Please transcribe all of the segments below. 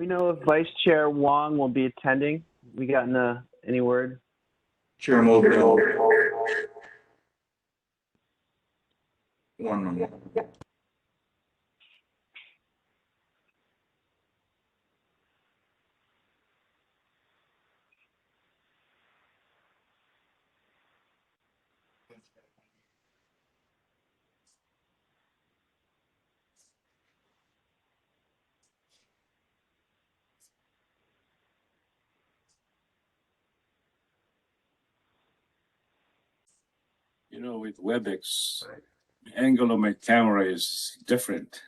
we know if Vice Chair Wong will be attending? We gotten any word? Chair Mulder. One moment. You know, with WebEx, the angle of my camera is different.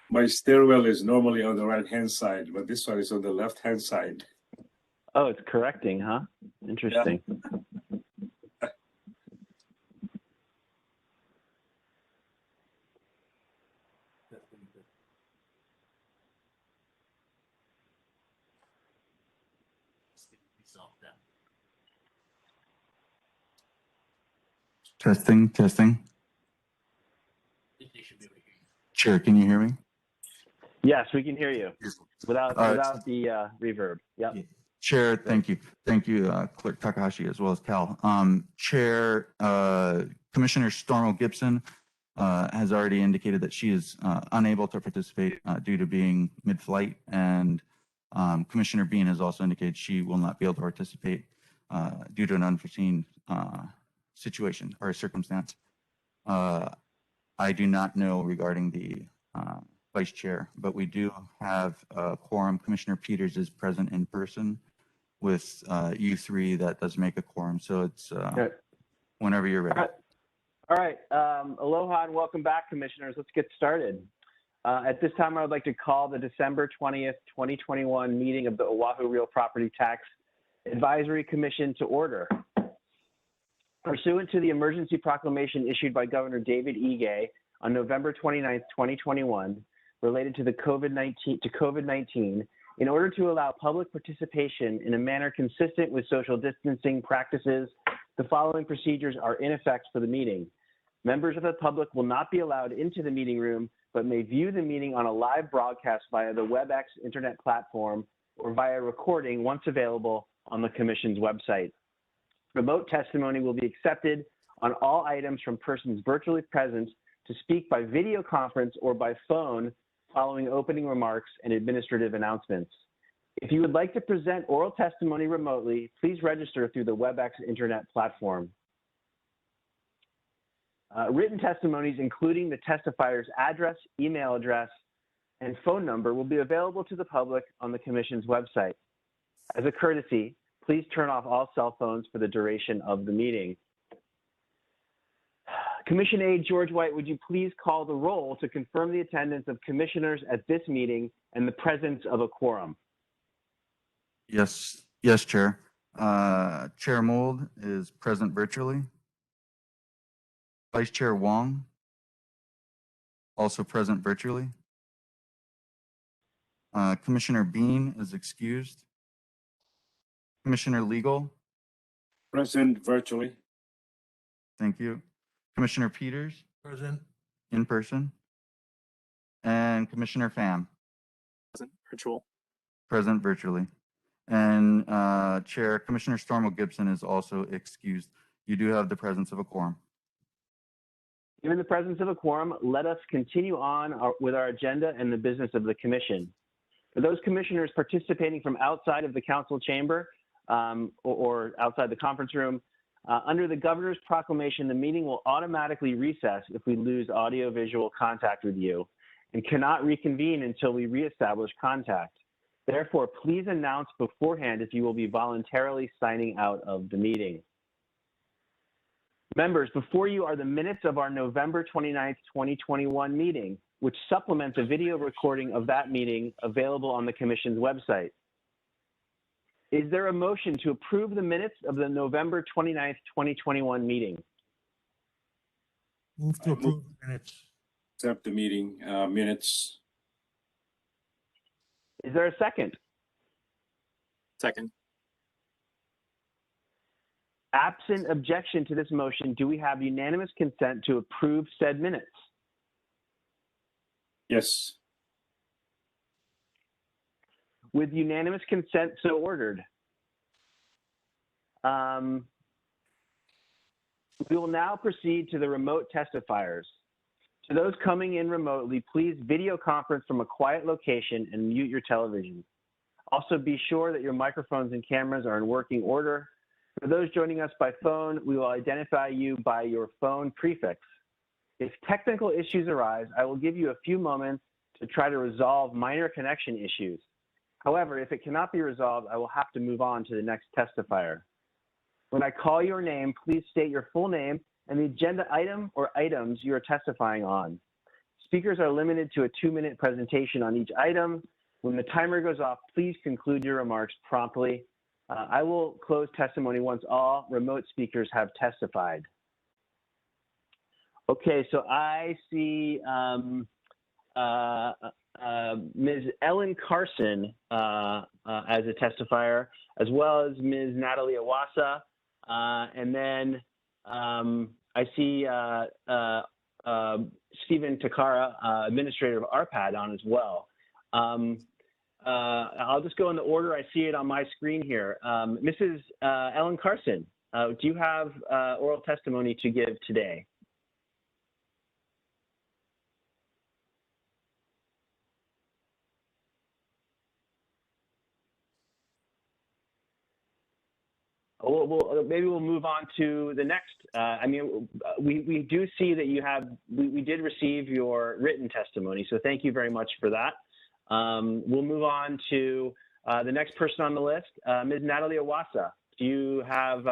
My stairwell is normally on the right-hand side, but this one is on the left-hand side. Oh, it's correcting, huh? Interesting. Testing, testing. Chair, can you hear me? Yes, we can hear you without the reverb. Yep. Chair, thank you. Thank you, Clerk Takahashi, as well as Cal. Chair, Commissioner Stormo Gibson has already indicated that she is unable to participate due to being mid-flight, and Commissioner Bean has also indicated she will not be able to participate due to an unforeseen situation or circumstance. I do not know regarding the Vice Chair, but we do have a quorum. Commissioner Peters is present in person with you three. That does make a quorum. So it's whenever you're ready. All right. Aloha and welcome back, Commissioners. Let's get started. At this time, I would like to call the December 20th, 2021 meeting of the Oahu Real Property Tax Advisory Commission to order. Pursuant to the emergency proclamation issued by Governor David Ige on November 29th, 2021, related to the COVID-19, in order to allow public participation in a manner consistent with social distancing practices, the following procedures are in effect for the meeting. Members of the public will not be allowed into the meeting room, but may view the meeting on a live broadcast via the WebEx internet platform or via recording once available on the Commission's website. Remote testimony will be accepted on all items from persons virtually present to speak by video conference or by phone following opening remarks and administrative announcements. If you would like to present oral testimony remotely, please register through the WebEx internet platform. Written testimonies, including the testifier's address, email address, and phone number, will be available to the public on the Commission's website. As a courtesy, please turn off all cell phones for the duration of the meeting. Commission Aide George White, would you please call the roll to confirm the attendance of commissioners at this meeting and the presence of a quorum? Yes, Chair. Chair Mould is present virtually. Vice Chair Wong, also present virtually. Commissioner Bean is excused. Commissioner Legal. Present virtually. Thank you. Commissioner Peters. Present. In person. And Commissioner Pham. Present virtual. Present virtually. And Chair, Commissioner Stormo Gibson is also excused. You do have the presence of a quorum. Given the presence of a quorum, let us continue on with our agenda and the business of the Commission. For those commissioners participating from outside of the council chamber or outside the conference room, under the governor's proclamation, the meeting will automatically recess if we lose audio-visual contact with you and cannot reconvene until we reestablish contact. Therefore, please announce beforehand if you will be voluntarily signing out of the meeting. Members, before you are the minutes of our November 29th, 2021 meeting, which supplements a video recording of that meeting available on the Commission's website. Is there a motion to approve the minutes of the November 29th, 2021 meeting? Move to approve minutes. Accept the meeting minutes. Is there a second? Second. Absent objection to this motion, do we have unanimous consent to approve said minutes? Yes. With unanimous consent, so ordered. We will now proceed to the remote testifiers. To those coming in remotely, please video conference from a quiet location and mute your television. Also, be sure that your microphones and cameras are in working order. For those joining us by phone, we will identify you by your phone prefix. If technical issues arise, I will give you a few moments to try to resolve minor connection issues. However, if it cannot be resolved, I will have to move on to the next testifier. When I call your name, please state your full name and the agenda item or items you are testifying on. Speakers are limited to a 2-minute presentation on each item. When the timer goes off, please conclude your remarks promptly. I will close testimony once all remote speakers have testified. Okay, so I see Ms. Ellen Carson as a testifier, as well as Ms. Natalie Awasa, and then I see Stephen Takara, administrator of RPAD, on as well. I'll just go in the order I see it on my screen here. Mrs. Ellen Carson, do you have oral testimony to give today? Well, maybe we'll move on to the next. I mean, we do see that you have, we did receive your written testimony, so thank you very much for that. We'll move on to the next person on the list, Ms. Natalie Awasa. Do you have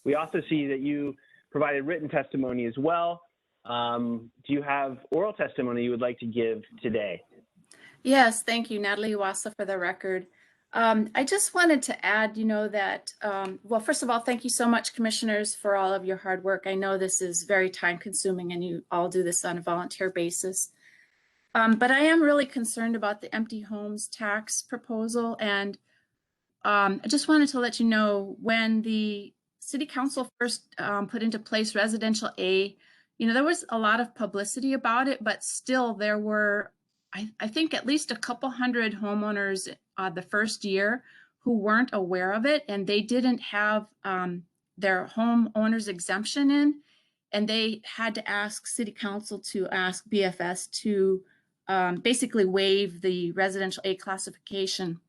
we also see that you provided written testimony as well. Do you have oral testimony you would like to give today? Yes, thank you, Natalie Awasa, for the record. I just wanted to add, that, well, first of all, thank you so much, commissioners, for all of your hard work. I know this is very time consuming and you all do this on a volunteer basis. But I am really concerned about the empty homes tax proposal. And I just wanted to let you know, when the city council first put into place residential A, there was a lot of publicity about it, but still there were, I think, at least a couple hundred homeowners the first year who weren't aware of it, and they didn't have their homeowners exemption in, and they had to ask city council to ask BFS to basically waive the residential A classification.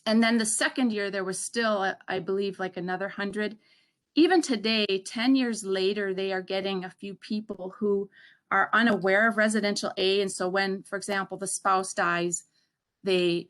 And then the second year, there was still, I believe, like another 100. Even today, 10 years later, they are getting a few people who are unaware of residential A. And so when, for example, the spouse dies, the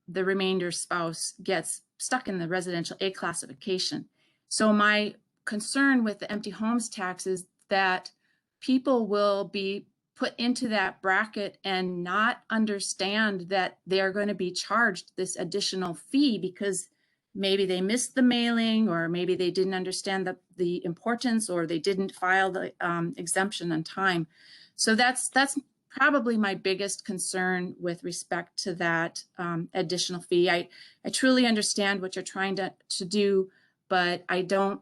remainder spouse gets stuck in the residential A classification. So my concern with the empty homes tax is that people will be put into that bracket and not understand that they're going to be charged this additional fee because maybe they missed the mailing, or maybe they didn't understand the importance, or they didn't file the exemption on time. So that's probably my biggest concern with respect to that additional fee. I truly understand what you're trying to do, but I don't,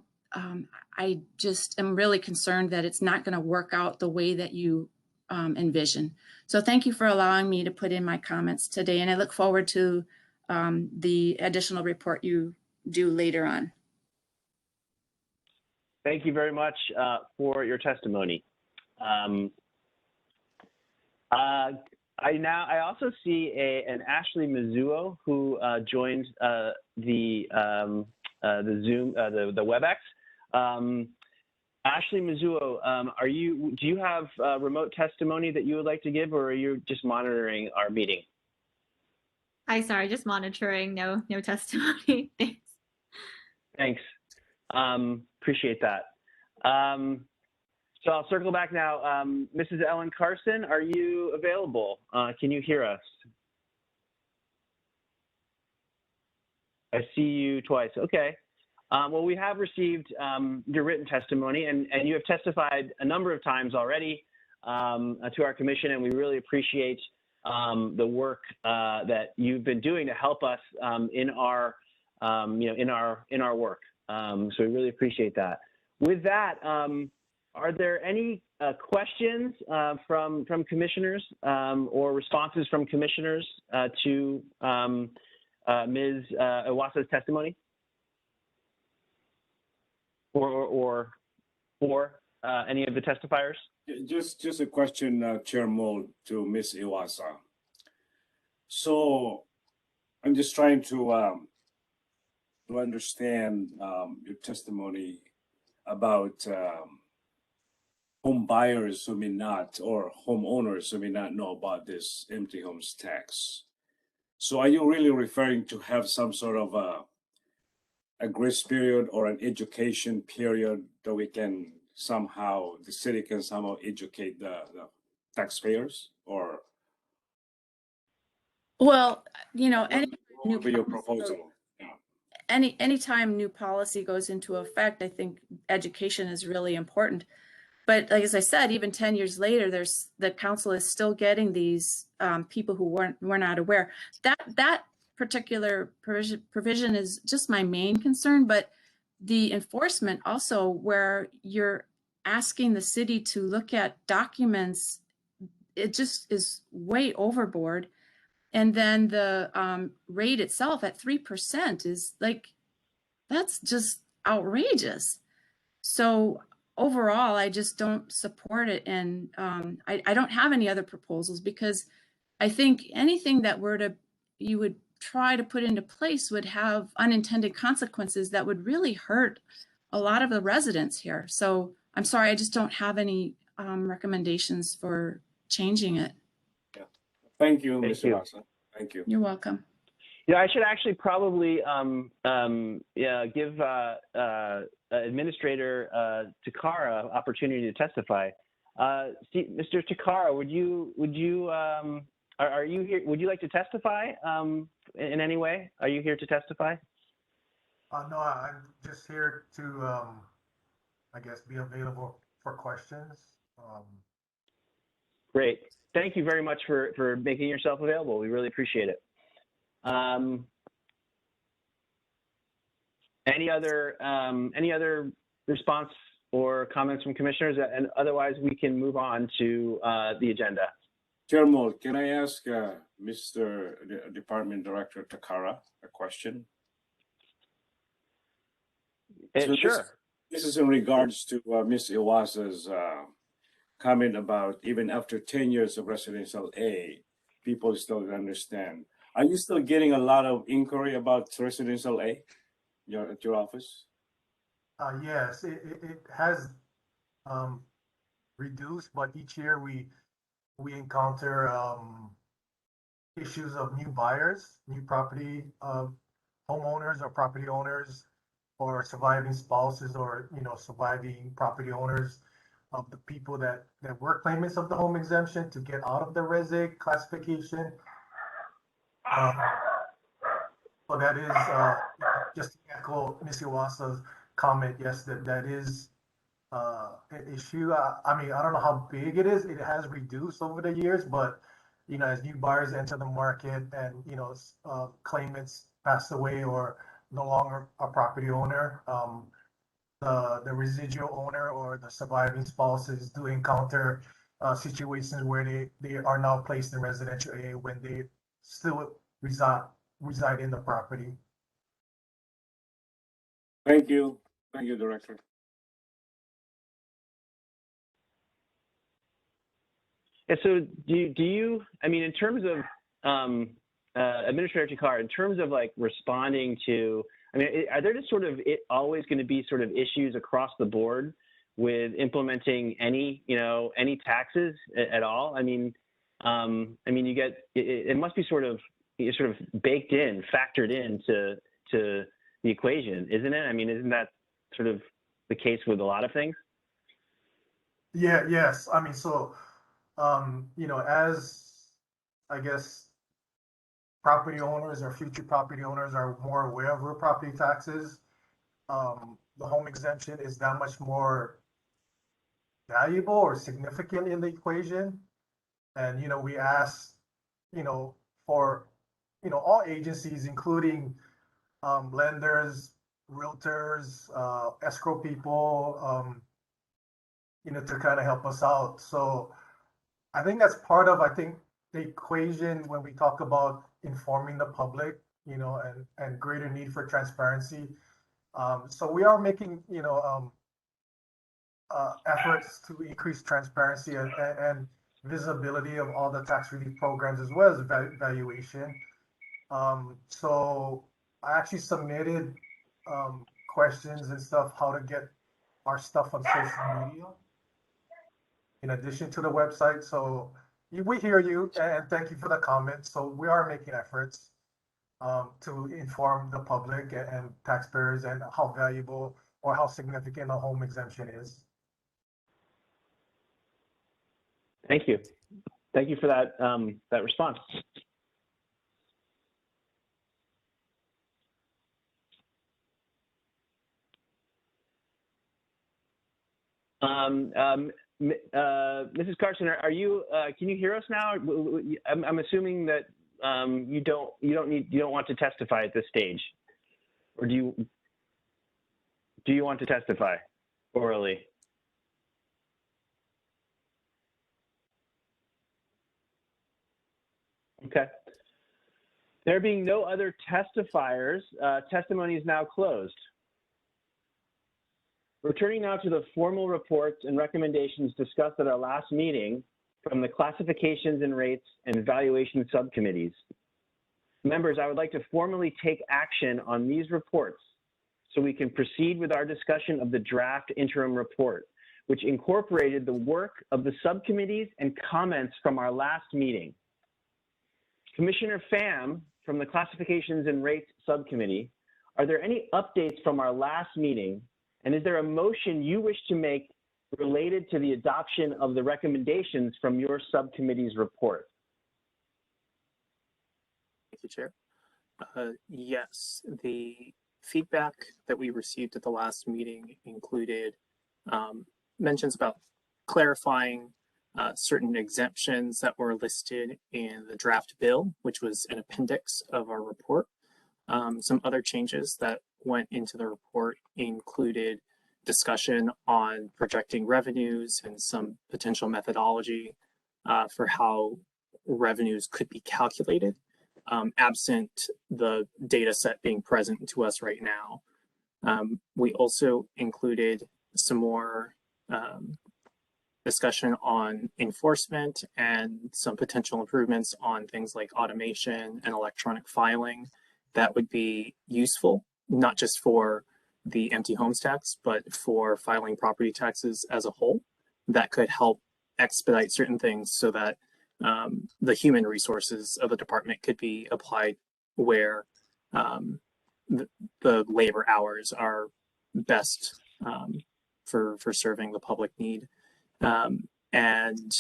I just am really concerned that it's not going to work out the way that you envision. So thank you for allowing me to put in my comments today, and I look forward to the additional report you do later on. Thank you very much for your testimony. I also see an Ashley Mizuo who joined the Zoom, the WebEx. Ashley Mizuo, do you have remote testimony that you would like to give, or are you just monitoring our meeting? Hi, sorry, just monitoring. No testimony. Thanks. Thanks. Appreciate that. So I'll circle back now. Mrs. Ellen Carson, are you available? Can you hear us? I see you twice. Okay. Well, we have received your written testimony, and you have testified a number of times already to our commission, and we really appreciate the work that you've been doing to help us in our work. So we really appreciate that. With that, are there any questions from commissioners or responses from commissioners to Ms. Iwasa's testimony? Or any of the testifiers? Just a question, Chair Mold, to Ms. Iwasa. So I'm just trying to understand your testimony about home buyers who may not, or homeowners who may not know about this empty homes tax. So are you really referring to have some sort of a grace period or an education period that we can somehow, the city can somehow educate the taxpayers, or Well, you know, any what would be your proposal? anytime new policy goes into effect, I think education is really important. But like as I said, even 10 years later, the council is still getting these people who were not aware. That particular provision is just my main concern, but the enforcement also, where you're asking the city to look at documents, it just is way overboard. And then the rate itself at 3% is like, that's just outrageous. So overall, I just don't support it. And I don't have any other proposals, because I think anything that you would try to put into place would have unintended consequences that would really hurt a lot of the residents here. So I'm sorry, I just don't have any recommendations for changing it. Thank you, Thank Ms. you. Iwasa. Thank you. You're welcome. Yeah, I should actually probably give Administrator Takara opportunity to testify. Mr. Takara, are you here? Would you like to testify in any way? Are you here to testify? No, I'm just here to, I guess, be available for questions. Great. Thank you very much for making yourself available. We really appreciate it. Any other response or comments from commissioners? And otherwise, we can move on to the agenda. Chair Mold, can I ask Mr. Department Director Takara a question? So Sure. This is in regards to Ms. Iwasa's comment about even after 10 years of residential A, people still don't understand. Are you still getting a lot of inquiry about residential A at your office? Yes, it has reduced, but each year we encounter issues of new buyers, new property homeowners or property owners, or surviving spouses, or surviving property owners of the people that were claimants of the home exemption to get out of the resi classification. So that is just to echo Ms. Iwasa's comment. Yes, that is an issue. I mean, I don't know how big it is. It has reduced over the years, but as new buyers enter the market and claimants pass away or no longer a property owner, the residual owner or the surviving spouses do encounter situations where they are now placed in residential A when they still reside in the property. Thank you. Thank you, Director. Yeah, so do you, I mean, in terms of Administrator Takara, in terms of like responding to, I mean, are there just sort of always going to be sort of issues across the board with implementing any taxes at all? I mean, you get it must be sort of baked in, factored into the equation, isn't it? I mean, isn't that sort of the case with a lot of things? Yeah. Yes. I mean, so as I guess property owners or future property owners are more aware of real property taxes, the home exemption is that much more valuable or significant in the equation. And we ask for all agencies, including lenders, realtors, escrow people, to kind of help us out. So I think that's part of, the equation when we talk about informing the public, and greater need for transparency. So we are making, efforts to increase transparency and visibility of all the tax relief programs as well as valuation. So I actually submitted questions and stuff, how to get our stuff on social media in addition to the website. So we hear you and thank you for the comments. So we are making efforts to inform the public and taxpayers and how valuable or how significant a home exemption is. Thank you. Thank you for that, that response. Mrs. Carson, are you? Can you hear us now? I'm assuming that you don't want to testify at this stage, or do you want to testify orally? Okay. There being no other testifiers, testimony is now closed. Returning now to the formal reports and recommendations discussed at our last meeting from the Classifications and Rates and Valuation Subcommittees. Members, I would like to formally take action on these reports so we can proceed with our discussion of the draft interim report, which incorporated the work of the subcommittees and comments from our last meeting. Commissioner Pham from the Classifications and Rates Subcommittee, are there any updates from our last meeting? And is there a motion you wish to make related to the adoption of the recommendations from your subcommittee's report? Thank you, Chair. Yes, the feedback that we received at the last meeting included mentions about clarifying certain exemptions that were listed in the draft bill, which was an appendix of our report. Some other changes that went into the report included discussion on projecting revenues and some potential methodology for how revenues could be calculated, absent the data set being present to us right now. We also included some more discussion on enforcement and some potential improvements on things like automation and electronic filing that would be useful, not just for the empty homes tax, but for filing property taxes as a whole. That could help expedite certain things so that the human resources of the department could be applied where the labor hours are best for serving the public need. And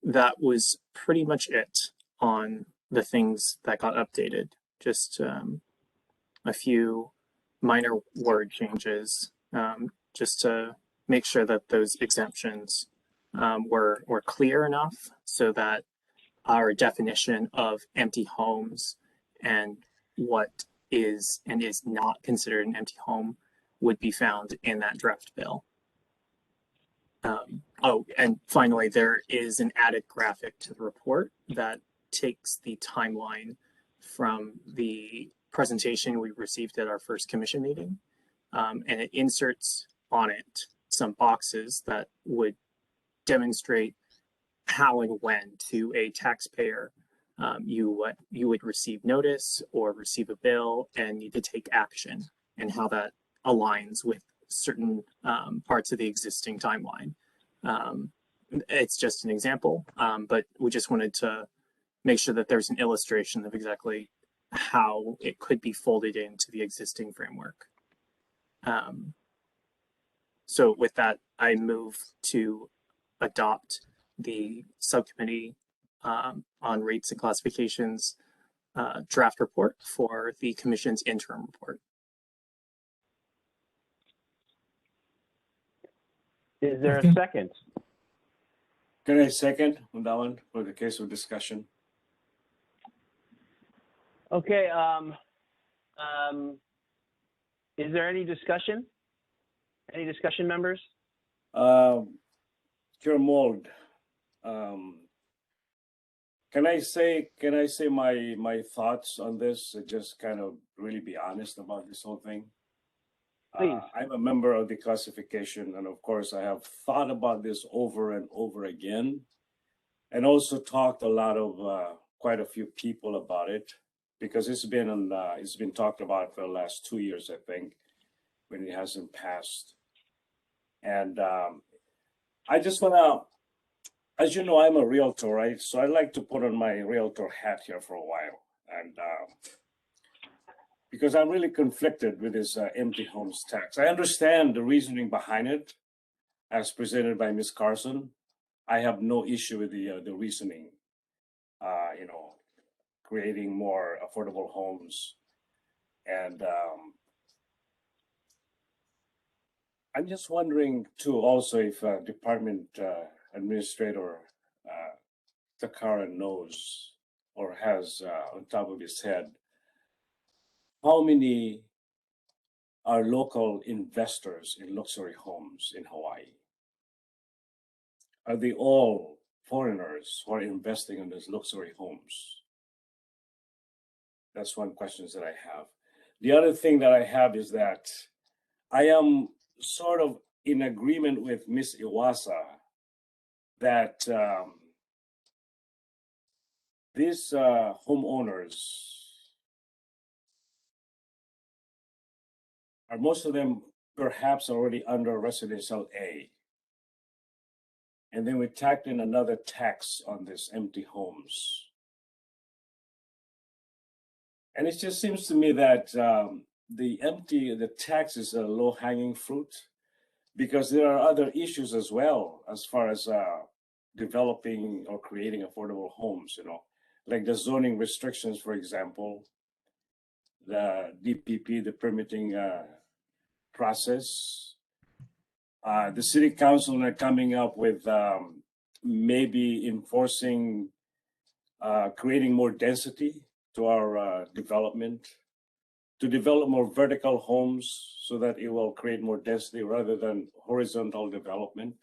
that was pretty much it on the things that got updated. Just a few minor word changes, just to make sure that those exemptions were clear enough so that our definition of empty homes and what is and is not considered an empty home would be found in that draft bill. Oh, and finally, there is an added graphic to the report that takes the timeline from the presentation we received at our first commission meeting, and it inserts on it some boxes that would demonstrate how and when to a taxpayer you would receive notice or receive a bill and need to take action, and how that aligns with certain parts of the existing timeline. It's just an example, but we just wanted to make sure that there's an illustration of exactly how it could be folded into the existing framework. So with that, I move to adopt the subcommittee on rates and classifications draft report for the commission's interim report. Is there a second? Can I second on that one for the case of discussion? Okay. Is there any discussion? Any discussion, members? Chair Mold, can I say my thoughts on this? Just kind of really be honest about this whole thing. Please. I'm a member of the classification, and of course, I have thought about this over and over again, and also talked a lot of quite a few people about it, because it's been talked about for the last 2 years, I think, when it hasn't passed. And I just wanna, as you know, I'm a realtor, right? So I like to put on my realtor hat here for a while, and because I'm really conflicted with this empty homes tax. I understand the reasoning behind it, as presented by Ms. Carson. I have no issue with the reasoning. You know, creating more affordable homes, and I'm just wondering too, also, if Department Administrator Takara knows or has on top of his head how many are local investors in luxury homes in Hawaii. Are they all foreigners who are investing in these luxury homes? That's one question that I have. The other thing that I have is that I am sort of in agreement with Ms. Iwasa that these homeowners are, most of them perhaps already under residential A. And then we tacked in another tax on these empty homes. And it just seems to me that the tax is a low-hanging fruit, because there are other issues as well as far as developing or creating affordable homes, you know, like the zoning restrictions, for example, the DPP, the permitting process. The city council are coming up with maybe enforcing, creating more density to our development, to develop more vertical homes so that it will create more density rather than horizontal development.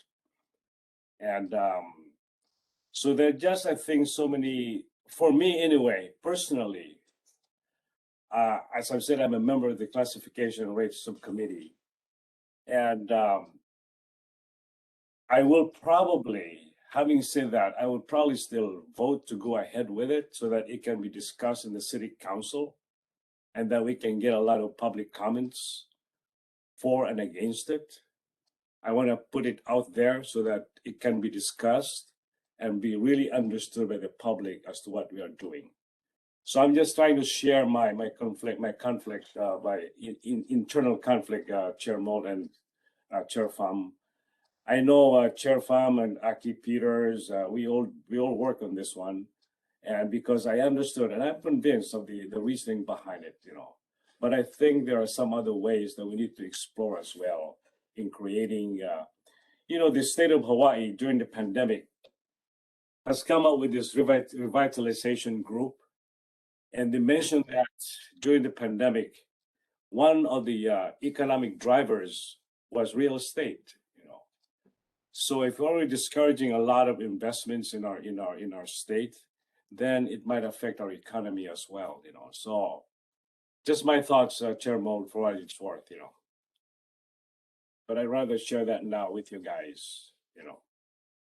And so there are just, I think, so many, for me anyway, personally, as I've said, I'm a member of the Classification Rate Subcommittee. And I will probably, having said that, I would probably still vote to go ahead with it so that it can be discussed in the city council and that we can get a lot of public comments for and against it. I want to put it out there so that it can be discussed and be really understood by the public as to what we are doing. So I'm just trying to share my conflict, internal conflict, Chair Mold and Chair Pham. I know Chair Pham and Aki Peters, we all work on this one, and because I understood and I'm convinced of the reasoning behind it, you know. But I think there are some other ways that we need to explore as well in creating, you know, the state of Hawaii during the pandemic has come up with this revitalization group. And they mentioned that during the pandemic, one of the economic drivers was real estate, you know. So if we're already discouraging a lot of investments in our state, then it might affect our economy as well, you know. So just my thoughts, Chair Mold, for what it's worth, you know. But I'd rather share that now with you guys, you know,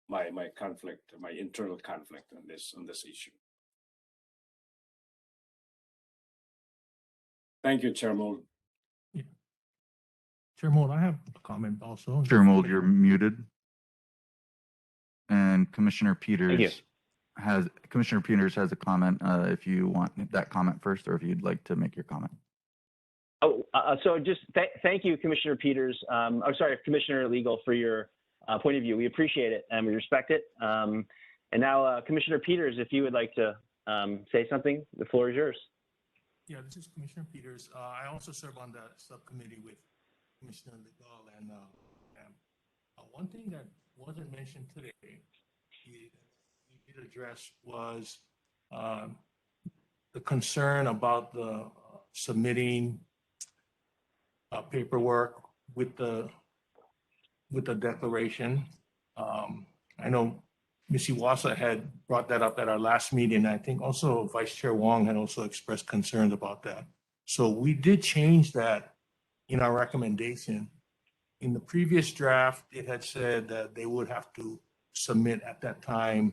my conflict, my internal conflict on this issue. Thank you, Chair Mold. Chair Mold, I have a comment also. Chair Mold, you're muted. And Commissioner Peters has a comment. If you want that comment first, or if you'd like to make your comment. Oh, so just thank you, Commissioner Peters. I'm sorry, Commissioner Legal, for your point of view. We appreciate it and we respect it. And now, Commissioner Peters, if you would like to say something, the floor is yours. Yeah, this is Commissioner Peters. I also serve on the subcommittee with Commissioner Legal, and one thing that wasn't mentioned today, he did address, was the concern about the submitting paperwork with the with the declaration. I know Ms. Iwasa had brought that up at our last meeting. I think also Vice Chair Wong had also expressed concerns about that. So we did change that in our recommendation. In the previous draft, it had said that they would have to submit at that time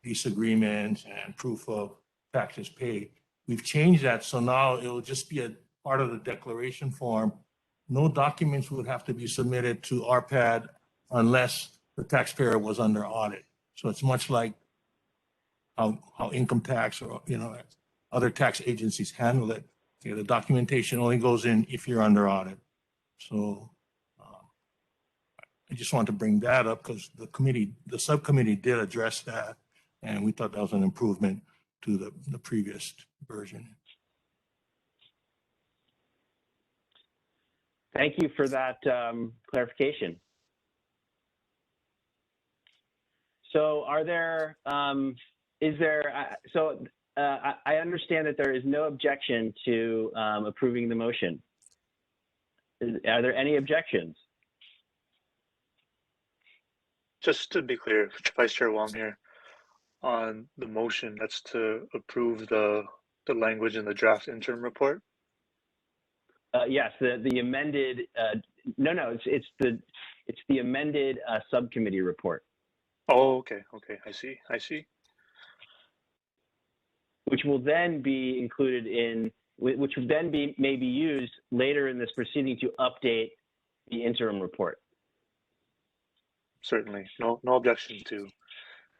lease agreements and proof of taxes paid. We've changed that, so now it will just be a part of the declaration form. No documents would have to be submitted to RPAD unless the taxpayer was under audit. So it's much like how income tax or other tax agencies handle it. Okay, the documentation only goes in if you're under audit. So I just wanted to bring that up because the subcommittee did address that, and we thought that was an improvement to the previous version. Thank you for that clarification. So I understand that there is no objection to approving the motion. Are there any objections? Just to be clear, Vice Chair Wong here, on the motion, that's to approve the language in the draft interim report? Yes, the amended, it's the amended subcommittee report. Oh, okay, I see. Which will then be included in, which will then be maybe used later in this proceeding to update the interim report. Certainly, no objection to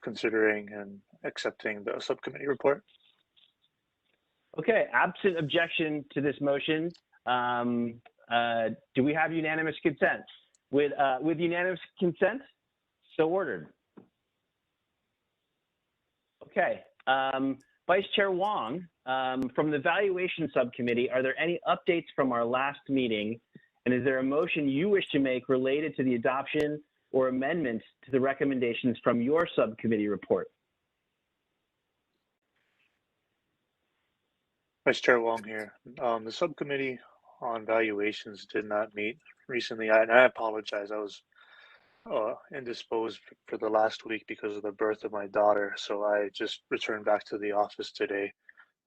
considering and accepting the subcommittee report. Okay, absent objection to this motion, do we have unanimous consent? With unanimous consent, so ordered. Okay, Vice Chair Wong, from the Valuation Subcommittee, are there any updates from our last meeting? And is there a motion you wish to make related to the adoption or amendments to the recommendations from your subcommittee report? Vice Chair Wong here. The subcommittee on valuations did not meet recently, and I apologize. I was indisposed for the last week because of the birth of my daughter, so I just returned back to the office today.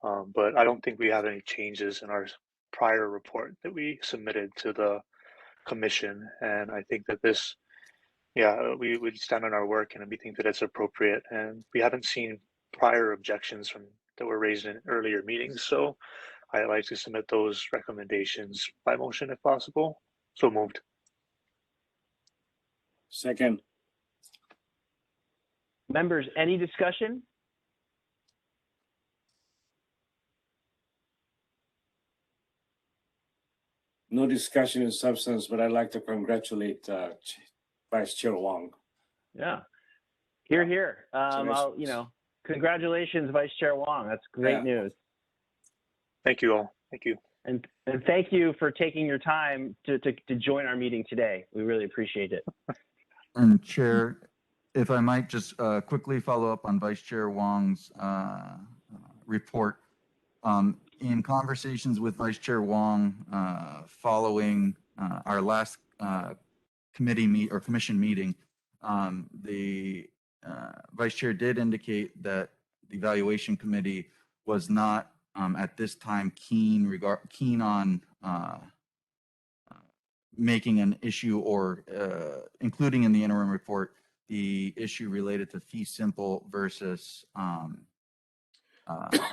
But I don't think we have any changes in our prior report that we submitted to the commission, and I think that this, we would stand on our work, and we think that it's appropriate, and we haven't seen prior objections that were raised in earlier meetings, so I'd like to submit those recommendations by motion if possible. So moved. Second. Members, any discussion? No discussion in substance, but I'd like to congratulate Vice Chair Wong. Yeah. Here. Congratulations, Vice Chair Wong. That's great news. Thank you all. Thank you. And thank you for taking your time to join our meeting today. We really appreciate it. And Chair, if I might just quickly follow up on Vice Chair Wong's report. In conversations with Vice Chair Wong following our last commission meeting, the Vice Chair did indicate that the Evaluation Committee was not at this time keen on making an issue or including in the interim report the issue related to fee simple versus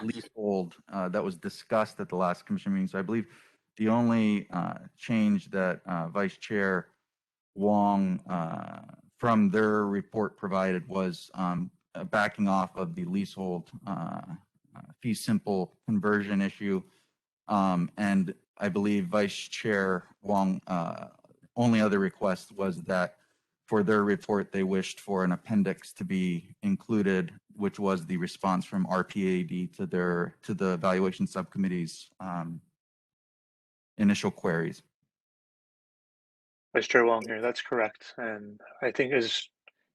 leasehold that was discussed at the last commission meeting. So I believe the only change that Vice Chair Wong from their report provided was backing off of the leasehold fee simple conversion issue. And I believe Vice Chair Wong only other request was that for their report, they wished for an appendix to be included, which was the response from RPAD to the Evaluation Subcommittee's initial queries. Vice Chair Wong here, that's correct. And I think as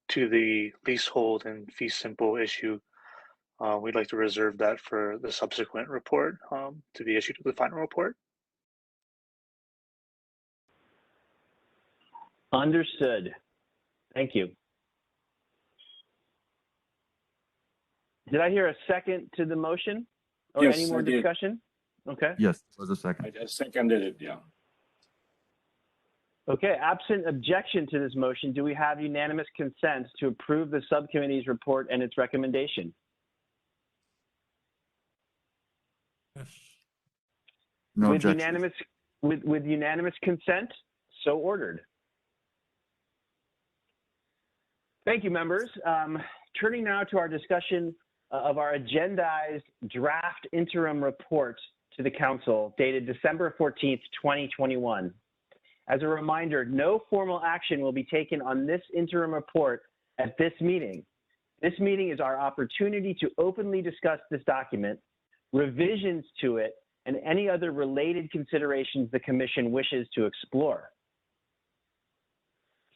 to the leasehold and fee simple issue, we'd like to reserve that for the subsequent report to be issued to the final report. Understood. Thank you. Did I hear a second to the motion? Or Yes, any more I did. discussion? Okay. Yes, there was a I second. just seconded it, yeah. Okay, absent objection to this motion, do we have unanimous consent to approve the subcommittee's report and its recommendation? Yes. No with objections. unanimous with unanimous consent, so ordered. Thank you, members. Turning now to our discussion of our agendized draft interim report to the council dated December 14th, 2021. As a reminder, no formal action will be taken on this interim report at this meeting. This meeting is our opportunity to openly discuss this document, revisions to it, and any other related considerations the Commission wishes to explore.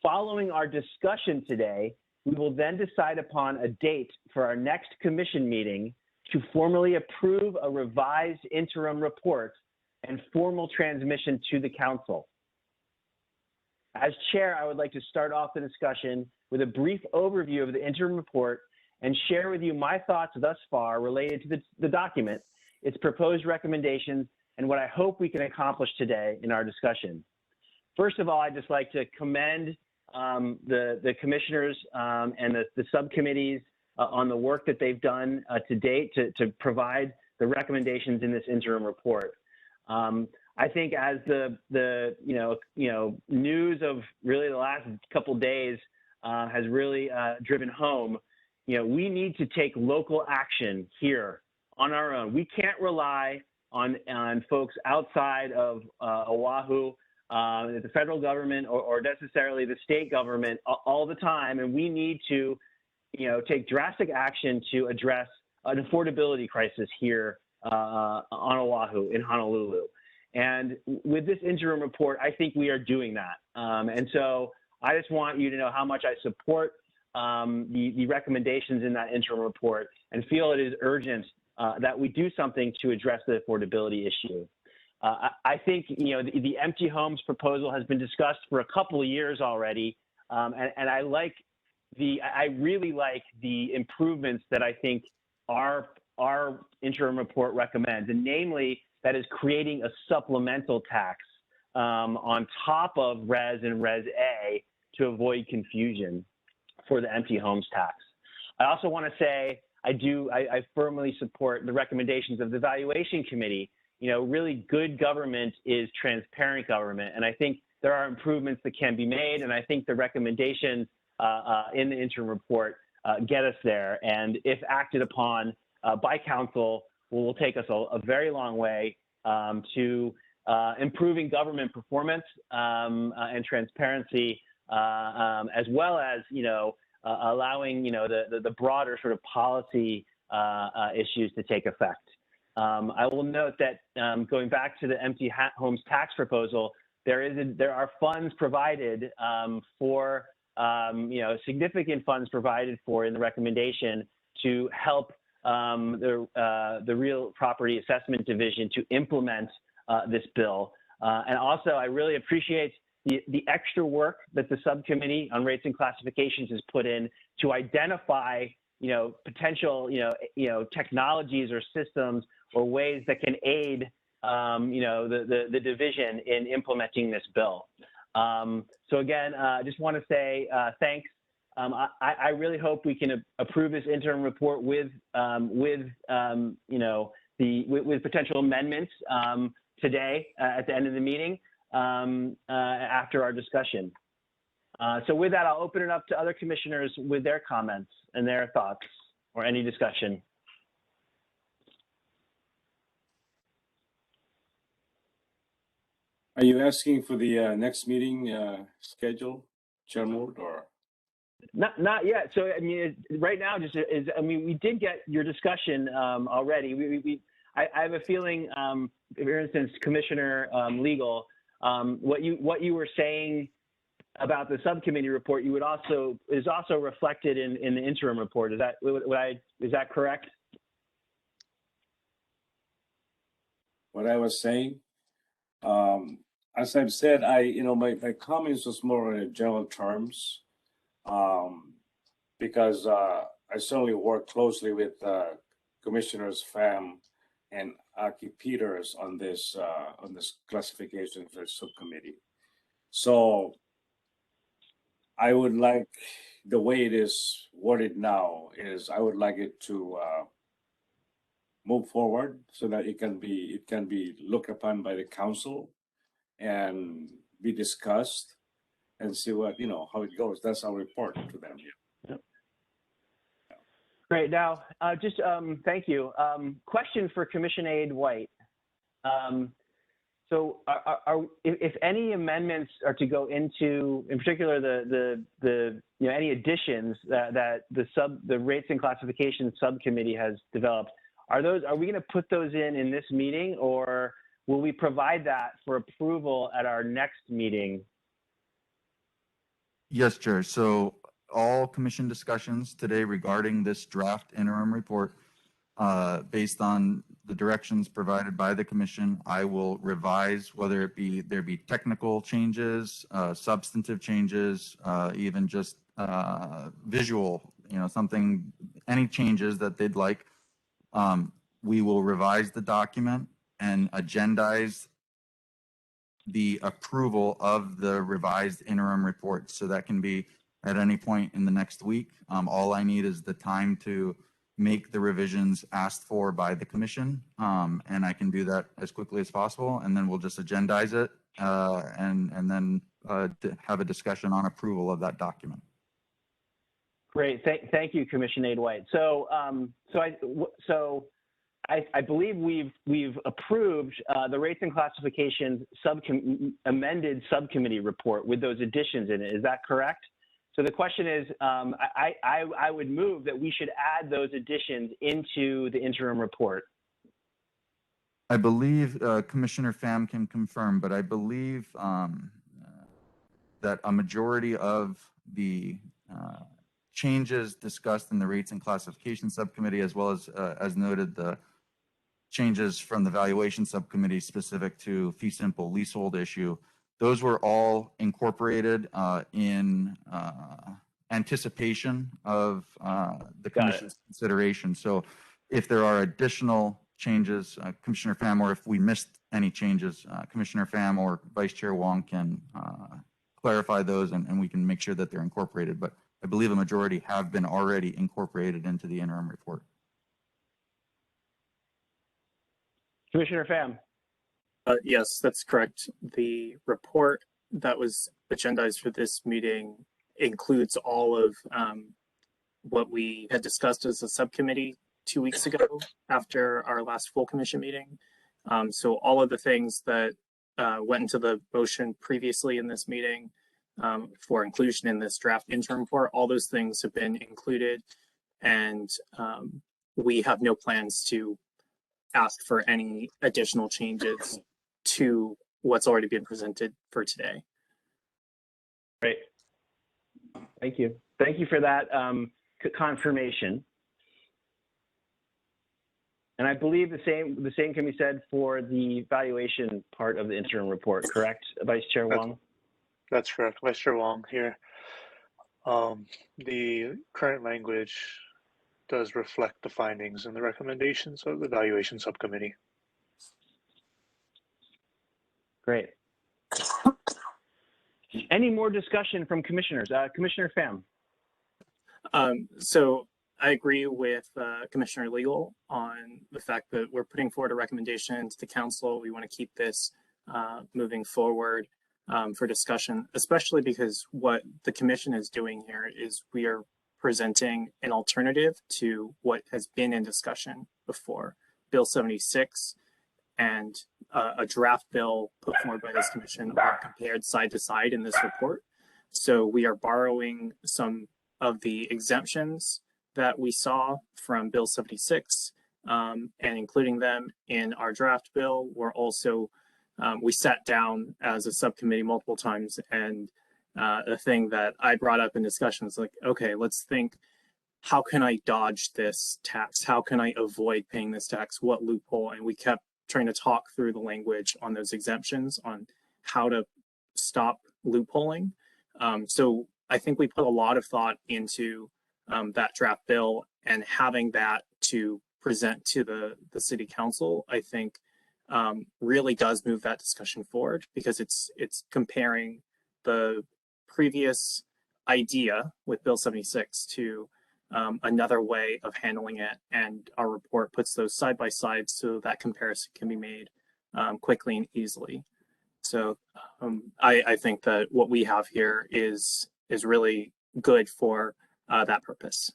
Following our discussion today, we will then decide upon a date for our next Commission meeting to formally approve a revised interim report and formal transmission to the Council. As chair, I would like to start off the discussion with a brief overview of the interim report and share with you my thoughts thus far related to the document, its proposed recommendations, and what I hope we can accomplish today in our discussion. First of all, I'd just like to commend the commissioners and the subcommittees on the work that they've done to date to provide the recommendations in this interim report. I think as the news of really the last couple days has really driven home, we need to take local action here on our own. We can't rely on folks outside of Oahu, the federal government, or necessarily the state government all the time, and we need to, take drastic action to address an affordability crisis here on Oahu in Honolulu. And with this interim report, I think we are doing that. And so I just want you to know how much I support the recommendations in that interim report and feel it is urgent that we do something to address the affordability issue. I think, the empty homes proposal has been discussed for a couple of years already. And I really like the improvements that I think our interim report recommends, and namely, that is creating a supplemental tax on top of Res and Res A to avoid confusion for the empty homes tax. I also want to say I firmly support the recommendations of the Evaluation Committee. Really good government is transparent government, and I think there are improvements that can be made, and I think the recommendations in the interim report get us there, and if acted upon by council, will take us a very long way to improving government performance and transparency, as well as allowing the broader sort of policy issues to take effect. I will note that going back to the empty homes tax proposal, there are funds provided for significant funds provided for in the recommendation to help the Real Property Assessment Division to implement this bill. And also, I really appreciate the extra work that the Subcommittee on Rates and Classifications has put in to identify, potential, technologies or systems or ways that can aid, the division in implementing this bill. So again, I just want to say thanks. I really hope we can approve this interim report with potential amendments today at the end of the meeting after our discussion. So with that, I'll open it up to other commissioners with their comments and their thoughts or any discussion. Are you asking for the next meeting schedule, Chairman, or? Not yet. So I mean, right now, we did get your discussion already. I have a feeling, for instance, Commissioner Legal, what you were saying about the subcommittee report, is also reflected in the interim report. Is that correct? What I was saying, as I've said, my comments was more in general terms, because I certainly work closely with Commissioners Pham and Aki Peters on this classification for subcommittee. So I would like, the way it is worded now is, I would like it to move forward so that it can be looked upon by the council and be discussed and see what, how it goes. That's our report to them. Yep. Great. Now, thank you. Question for Commissioner Aid White. So, if any amendments are to go into, in particular, any additions that the Rates and Classification Subcommittee has developed, are we going to put those in this meeting, or will we provide that for approval at our next meeting? Yes, Chair. So all commission discussions today regarding this draft interim report, based on the directions provided by the commission, I will revise, whether there be technical changes, substantive changes, even just visual, any changes that they'd like. We will revise the document and agendize the approval of the revised interim report. So that can be at any point in the next week. All I need is the time to make the revisions asked for by the commission. And I can do that as quickly as possible. And then we'll just agendize it and then have a discussion on approval of that document. Great. Thank you, Commissioner Aid White. So I believe we've approved the Rates and Classification amended subcommittee report with those additions in it. Is that correct? So the question is, I would move that we should add those additions into the interim report. I believe Commissioner Pham can confirm, but I believe that a majority of the changes discussed in the Rates and Classification Subcommittee, as well as noted, the changes from the Valuation Subcommittee specific to fee simple leasehold issue, those were all incorporated in anticipation of the commission's consideration. So if there are additional changes, Commissioner Pham, or if we missed any changes, Commissioner Pham or Vice Chair Wong can clarify those and we can make sure that they're incorporated. But I believe a majority have been already incorporated into the interim report. Commissioner Pham. Yes, that's correct. The report that was agendized for this meeting includes all of what we had discussed as a subcommittee 2 weeks ago after our last full commission meeting. So all of the things that went into the motion previously in this meeting for inclusion in this draft interim report, all those things have been included, and we have no plans to ask for any additional changes to what's already been presented for today. Great. Thank you. Thank you for that confirmation. And I believe the same can be said for the valuation part of the interim report, correct, Vice Chair Wong? That's correct, Vice Chair Wong here. The current language does reflect the findings and the recommendations of the Valuation Subcommittee. Great. Any more discussion from commissioners? Commissioner Pham. So I agree with Commissioner Legal on the fact that we're putting forward a recommendation to the council. We want to keep this moving forward for discussion, especially because what the commission is doing here is we are presenting an alternative to what has been in discussion before, Bill 76 and a draft bill put forward by this commission are compared side to side in this report. So we are borrowing some of the exemptions that we saw from Bill 76 and including them in our draft bill. We're also, we sat down as a subcommittee multiple times, and the thing that I brought up in discussion is like, okay, let's think, how can I dodge this tax? How can I avoid paying this tax? What loophole? And we kept trying to talk through the language on those exemptions, on how to stop loopholing. So I think we put a lot of thought into that draft bill, and having that to present to the city council, I think really does move that discussion forward, because it's comparing the previous idea with Bill 76 to another way of handling it, and our report puts those side by side so that comparison can be made quickly and easily. So I think that what we have here is really good for that purpose.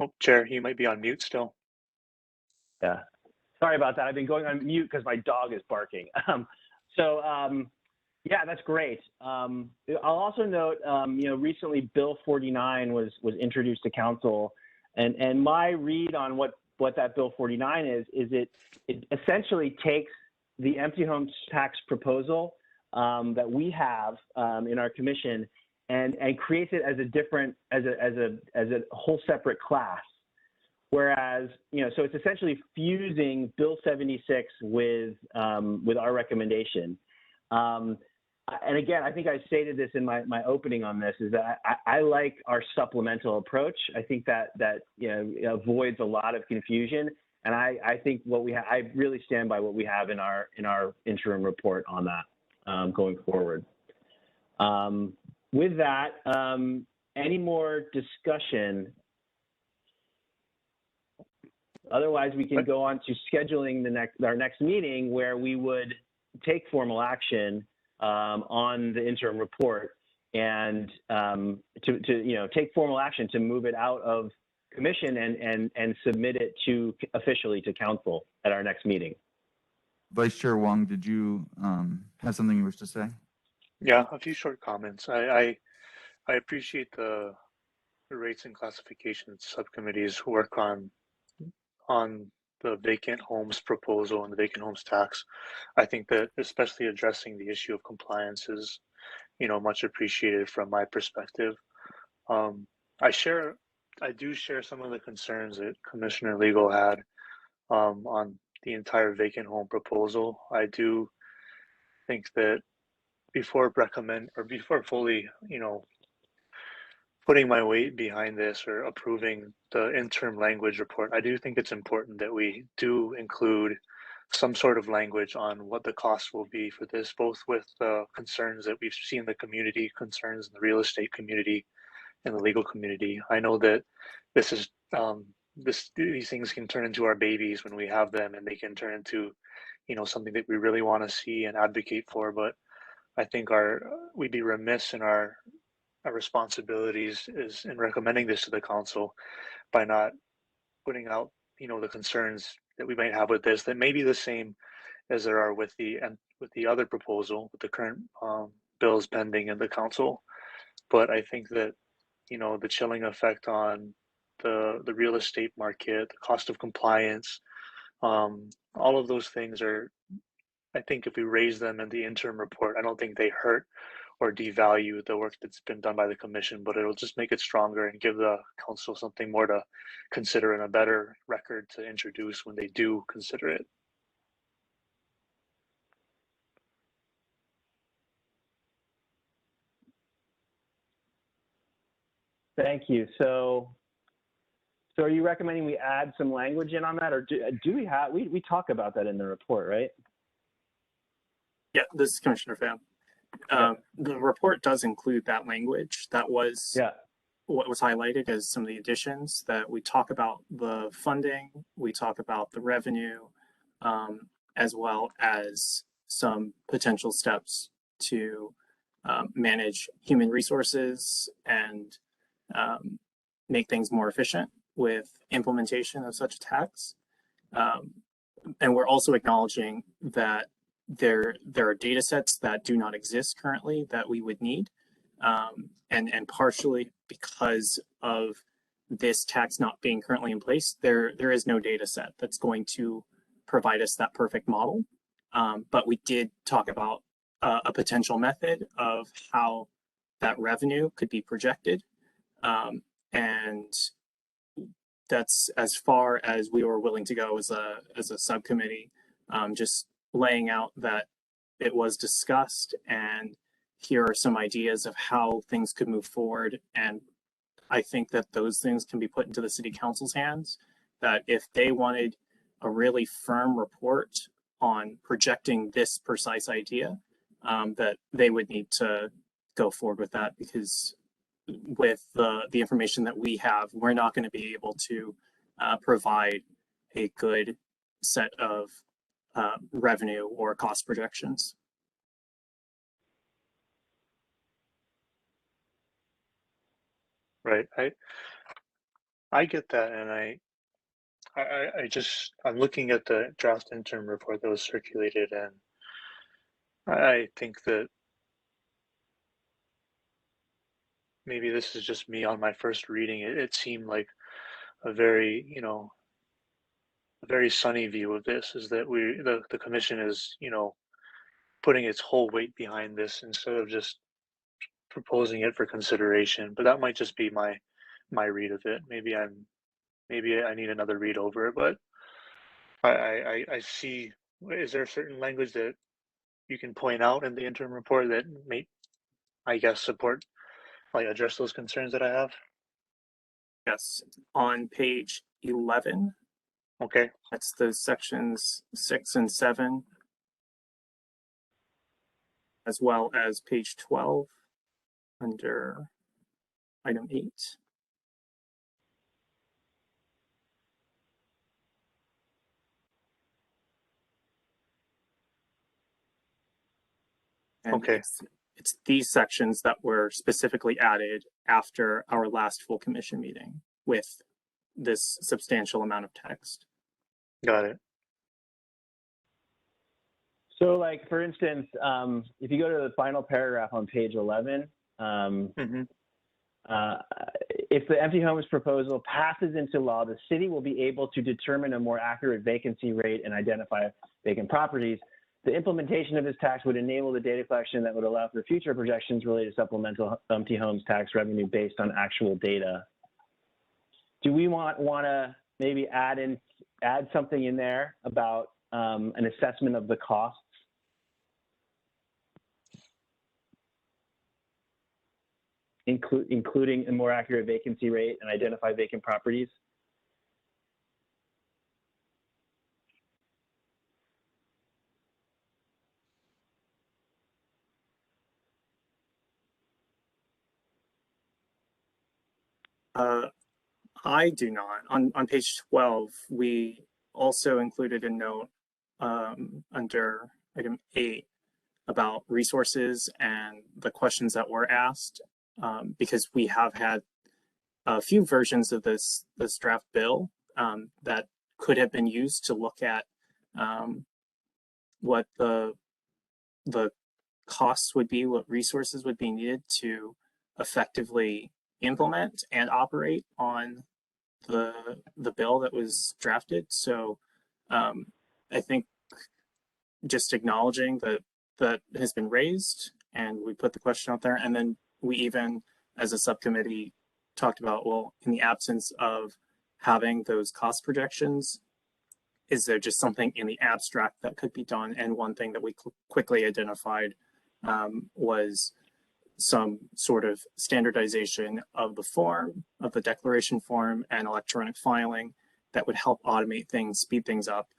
Oh, Chair, you might be on mute still. Yeah. Sorry about that. I've been going on mute because my dog is barking. Yeah, that's great. I'll also note, recently Bill 49 was introduced to council, and my read on what that Bill 49 is it essentially takes the empty home tax proposal that we have in our commission and creates it as a whole separate class. Whereas, so it's essentially fusing Bill 76 with our recommendation. And again, I think I stated this in my opening on this, is that I like our supplemental approach. I think that avoids a lot of confusion. And I think I really stand by what we have in our interim report on that going forward. With that, any more discussion? Otherwise, we can go on to scheduling our next meeting, where we would take formal action on the interim report, and to take formal action to move it out of commission and submit it officially to council at our next meeting. Vice Chair Wong, did you have something you wish to say? Yeah, a few short comments. I appreciate the rates and classifications subcommittee's work on the vacant homes proposal and the vacant homes tax. I think that especially addressing the issue of compliance is, much appreciated from my perspective. I do share some of the concerns that Commissioner Legal had on the entire vacant home proposal. I do think that before fully, putting my weight behind this or approving the interim language report, I do think it's important that we do include some sort of language on what the cost will be for this, both with the concerns that we've seen in the community, concerns in the real estate community and the legal community. I know that this is these things can turn into our babies when we have them, and they can turn into, something that we really want to see and advocate for. But I think we'd be remiss in our responsibilities is in recommending this to the council by not putting out, the concerns that we might have with this, that may be the same as there are with the other proposal, with the current bills pending in the council. But I think that, the chilling effect on the real estate market, the cost of compliance, all of those things are, I think if we raise them in the interim report, I don't think they hurt or devalue the work that's been done by the commission, but it'll just make it stronger and give the council something more to consider and a better record to introduce when they do consider it. Thank you. So are you recommending we add some language in on that, or do we talk about that in the report, right? Yeah, this is Commissioner Pham. The report does include that language. That was what was highlighted as some of the additions, that we talk about the funding, we talk about the revenue, as well as some potential steps to manage human resources and make things more efficient with implementation of such a tax. And we're also acknowledging that there are data sets that do not exist currently that we would need, and partially because of this tax not being currently in place, there is no data set that's going to provide us that perfect model. But we did talk about a potential method of how that revenue could be projected, and that's as far as we were willing to go as a subcommittee. Just laying out that it was discussed, and here are some ideas of how things could move forward. And I think that those things can be put into the city council's hands, that if they wanted a really firm report on projecting this precise idea, that they would need to go forward with that, because with the information that we have, we're not going to be able to provide a good set of revenue or cost projections. Right. I get that, and I'm looking at the draft interim report that was circulated, and I think that maybe this is just me on my first reading. It seemed like a very, a very sunny view of this, is that the commission is, putting its whole weight behind this instead of just proposing it for consideration. But that might just be my read of it. Maybe I need another read over it, but I see. Is there a certain language that you can point out in the interim report that may, I guess, support, like, address those concerns that I have? Yes, on page 11. Okay. That's the sections 6 and 7, as well as page 12 under item 8. And Okay. It's these sections that were specifically added after our last full commission meeting with this substantial amount of text. Got it. So, like, for instance, if you go to the final paragraph on page 11, if the empty homes proposal passes into law, the city will be able to determine a more accurate vacancy rate and identify vacant properties. The implementation of this tax would enable the data collection that would allow for future projections related to supplemental empty homes tax revenue based on actual data. Do we want to maybe add something in there about an assessment of the costs? Including a more accurate vacancy rate and identify vacant properties? I do not. On page 12, we also included a note under item 8 about resources and the questions that were asked, because we have had a few versions of this draft bill that could have been used to look at what the costs would be, what resources would be needed to effectively implement and operate on the bill that was drafted. So I think just acknowledging that has been raised, and we put the question out there, and then we even, as a subcommittee, talked about, well, in the absence of having those cost projections, is there just something in the abstract that could be done? And one thing that we quickly identified was some sort of standardization of the form, of the declaration form and electronic filing that would help automate things, speed things up.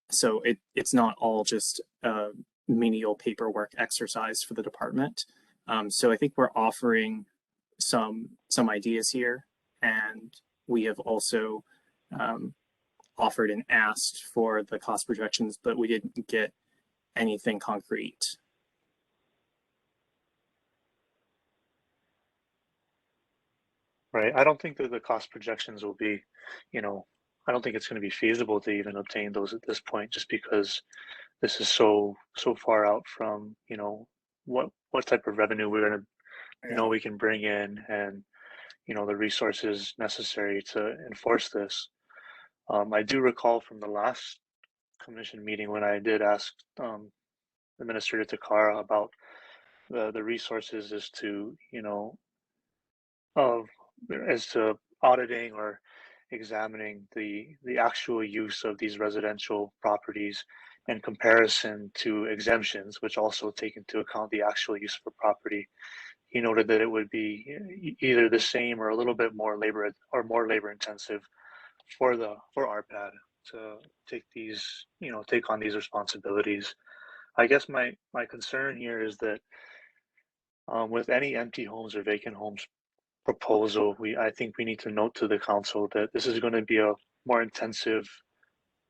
So it's not all just a menial paperwork exercise for the department. So I think we're offering some ideas here, and we have also offered and asked for the cost projections, but we didn't get anything concrete. Right. I don't think that the cost projections will be, I don't think it's going to be feasible to even obtain those at this point, just because this is so far out from, what type of revenue we're going to, we can bring in, and, the resources necessary to enforce this. I do recall from the last commission meeting when I did ask Administrator Takara about the resources as to, as to auditing or examining the actual use of these residential properties in comparison to exemptions, which also take into account the actual use of a property. He noted that it would be either the same or a little bit more labor intensive for RPAD to take on these responsibilities. I guess my concern here is that with any empty homes or vacant homes proposal, I think we need to note to the council that this is going to be a more intensive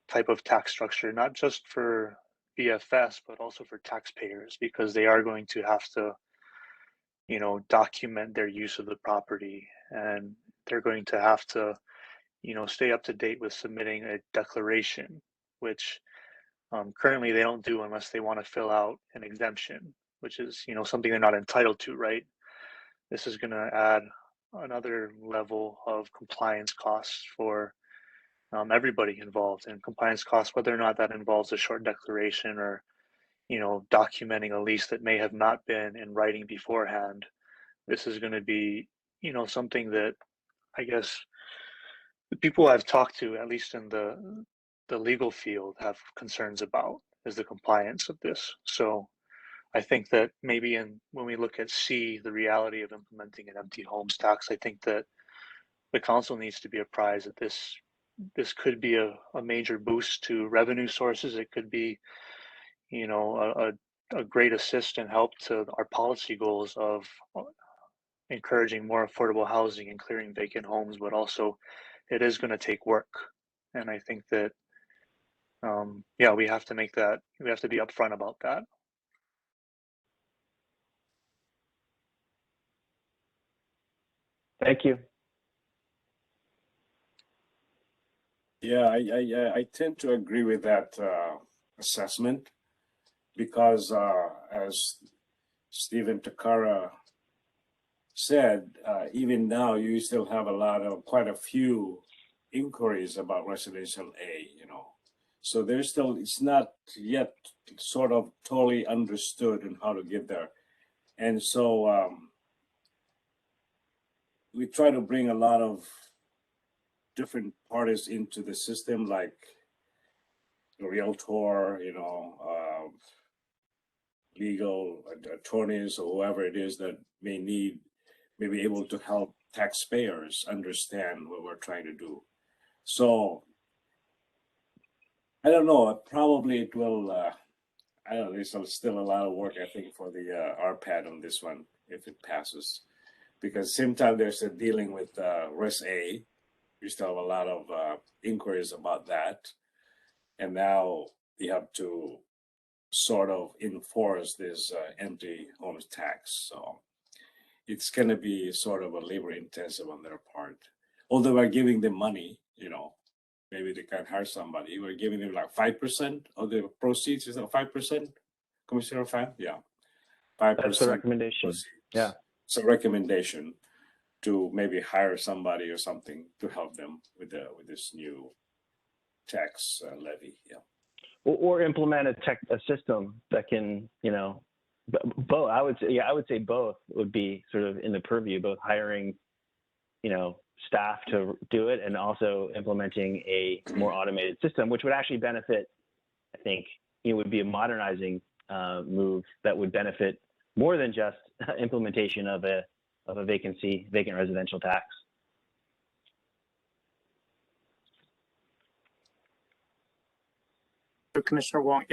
type of tax structure, not just for BFS, but also for taxpayers, because they are going to have to, document their use of the property, and they're going to have to, stay up to date with submitting a declaration, which currently they don't do unless they want to fill out an exemption, which is, something they're not entitled to, right? This is going to add another level of compliance costs for everybody involved, and compliance costs, whether or not that involves a short declaration or, documenting a lease that may have not been in writing beforehand. This is going to be, something that I guess the people I've talked to, at least in the legal field, have concerns about is the compliance of this. So I think that maybe when we look at C, the reality of implementing an empty homes tax, I think that the council needs to be apprised that this could be a major boost to revenue sources. It could be, a great assist and help to our policy goals of encouraging more affordable housing and clearing vacant homes, but also it is going to take work. And I think that, we have to be upfront about that. Thank you. Yeah, I tend to agree with that assessment because as Stephen Takara said, even now you still have quite a few inquiries about residential A, So it's not yet sort of totally understood in how to get there. And so we try to bring a lot of different parties into the system, like the realtor, legal attorneys or whoever it is that may be able to help taxpayers understand what we're trying to do. So I don't know, probably it will, I don't know, there's still a lot of work, I think, for the RPAD on this one, if it passes. Because same time there's a dealing with Res A, we still have a lot of inquiries about that. And now you have to sort of enforce this empty homes tax. So it's going to be sort of a labor intensive on their part. Although we're giving them money, maybe they can hire somebody. We're giving them like 5% of the proceeds. Is that 5%, Commissioner Fan? Yeah, 5%. That's the recommendation. Proceeds. Yeah. It's a recommendation to maybe hire somebody or something to help them with this new tax levy. Yeah. Or implement a system that can, both. I would say both would be sort of in the purview, both hiring, staff to do it and also implementing a more automated system, which would actually benefit, I think, it would be a modernizing move that would benefit more than just implementation of a vacant residential tax. So Commissioner Wong,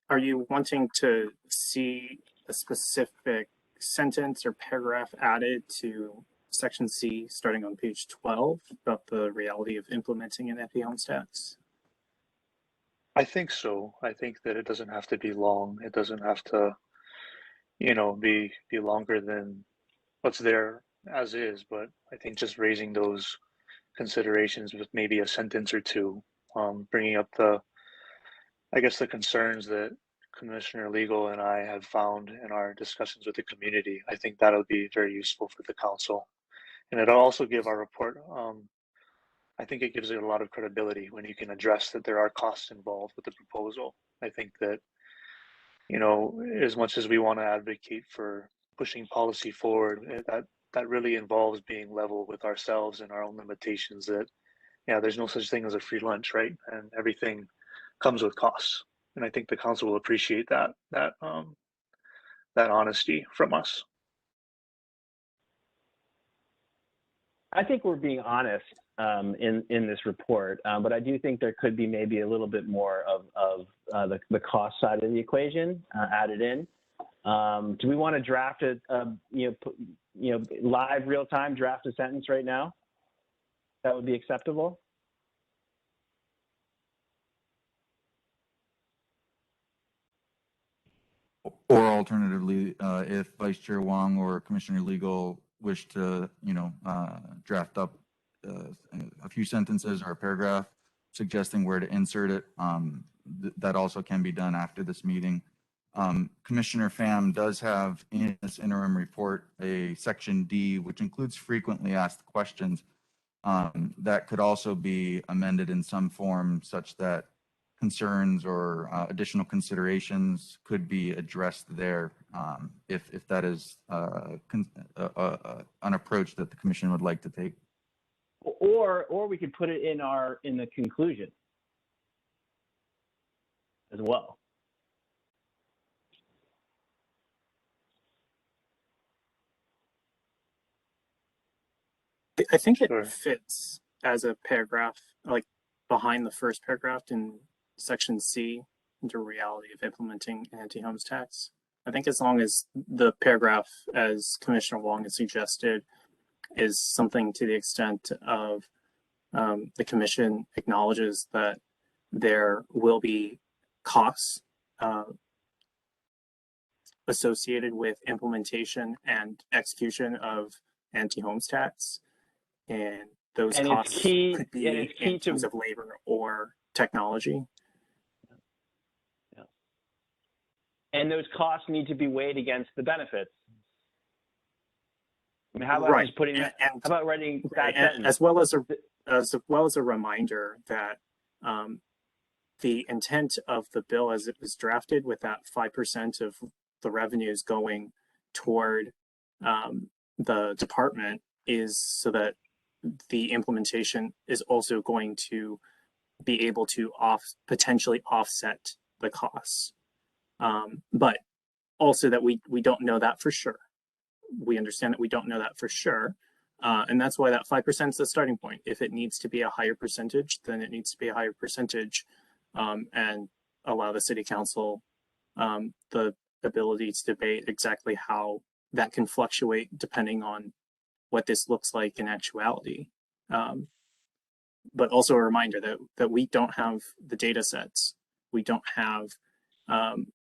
are you wanting to see a specific sentence or paragraph added to section C, starting on page 12, about the reality of implementing an empty homes tax? I think so. I think that it doesn't have to be long. It doesn't have to, be longer than what's there as is. But I think just raising those considerations with maybe a sentence or two, bringing up the concerns that Commissioner Legal and I have found in our discussions with the community. I think that'll be very useful for the council. And it'll also give our report, I think it gives it a lot of credibility when you can address that there are costs involved with the proposal. I think that, as much as we want to advocate for pushing policy forward, that really involves being level with ourselves and our own limitations, that yeah, there's no such thing as a free lunch, right? And everything comes with costs. And I think the council will appreciate that honesty from us. I think we're being honest in this report, but I do think there could be maybe a little bit more of the cost side of the equation added in. Do we want to draft live real time draft a sentence right now? That would be acceptable. Or alternatively, if Vice Chair Wong or Commissioner Legal wish to, draft up a few sentences or a paragraph suggesting where to insert it, that also can be done after this meeting. Commissioner Pham does have in this interim report a section D, which includes frequently asked questions. That could also be amended in some form such that concerns or additional considerations could be addressed there, if that is an approach that the commission would like to take. Or we could put it in the conclusion as well. I think it Sure. fits as a paragraph, like behind the first paragraph in section C, into reality of implementing anti-homes tax. I think as long as the paragraph, as Commissioner Wong has suggested, is something to the extent of the commission acknowledges that there will be costs associated with implementation and execution of anti-homes tax, and those And costs it's key, could be and it's key in terms of labor or technology. And those costs need to be weighed against the benefits. I mean, how about Right. just putting that, how about writing that sentence? As well as a reminder that the intent of the bill as it was drafted, with that 5% of the revenues going toward the department, is so that the implementation is also going to be able to potentially offset the costs. But also that we don't know that for sure. We understand that we don't know that for sure. And that's why that 5% is the starting point. If it needs to be a higher percentage, then it needs to be a higher percentage, and allow the city council the ability to debate exactly how that can fluctuate depending on what this looks like in actuality. But also a reminder that we don't have the data sets. We don't have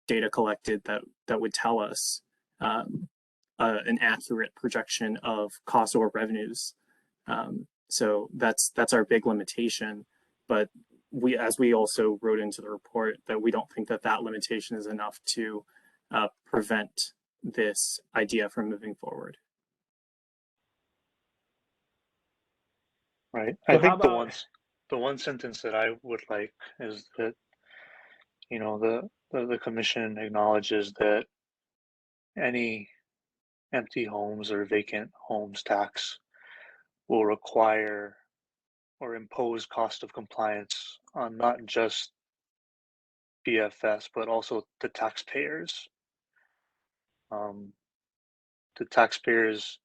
data collected that would tell us an accurate projection of cost or revenues. So that's our big limitation. But as we also wrote into the report, that we don't think that limitation is enough to prevent this idea from moving forward. Right. So I think how the one sentence that I would like is that, the commission acknowledges that any empty homes or vacant homes tax will require or impose cost of compliance on not just BFS, but also the taxpayers. The taxpayers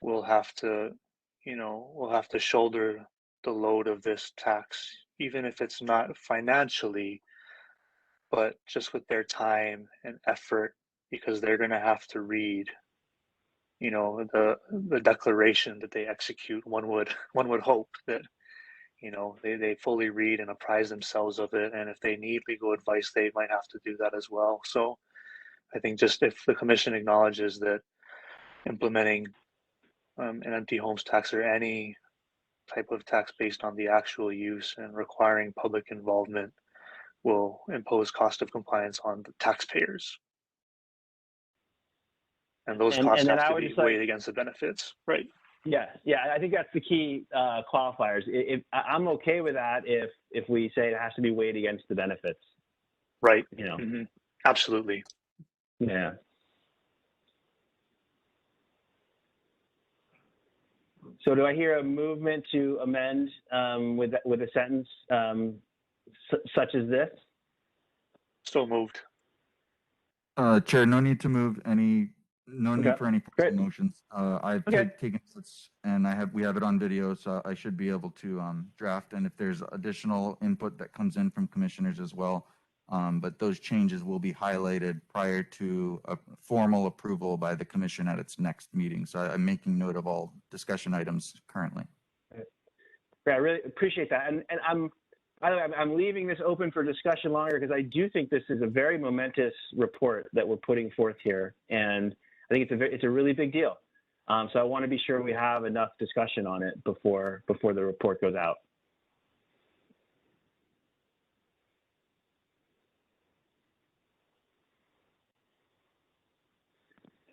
will have to, shoulder the load of this tax, even if it's not financially, but just with their time and effort, because they're going to have to read, the declaration that they execute. One would hope that, they fully read and apprise themselves of it, and if they need legal advice, they might have to do that as well. So I think just if the commission acknowledges that implementing an empty homes tax or any type of tax based on the actual use and requiring public involvement will impose cost of compliance on the taxpayers. And those costs have to be weighed against the benefits, right? Yeah, I think that's the key qualifiers. I'm okay with that if we say it has to be weighed against the benefits. Right. Absolutely. Yeah. So do I hear a movement to amend with a sentence such as this? So moved. Chair, no need to move any, no need Okay, for any great. motions. I've Okay. taken notes and we have it on video, so I should be able to draft. And if there's additional input that comes in from commissioners as well, but those changes will be highlighted prior to a formal approval by the commission at its next meeting. So I'm making note of all discussion items currently. Yeah, I really appreciate that. And by the way, I'm leaving this open for discussion longer because I do think this is a very momentous report that we're putting forth here. And I think it's a really big deal. So I want to be sure we have enough discussion on it before the report goes out.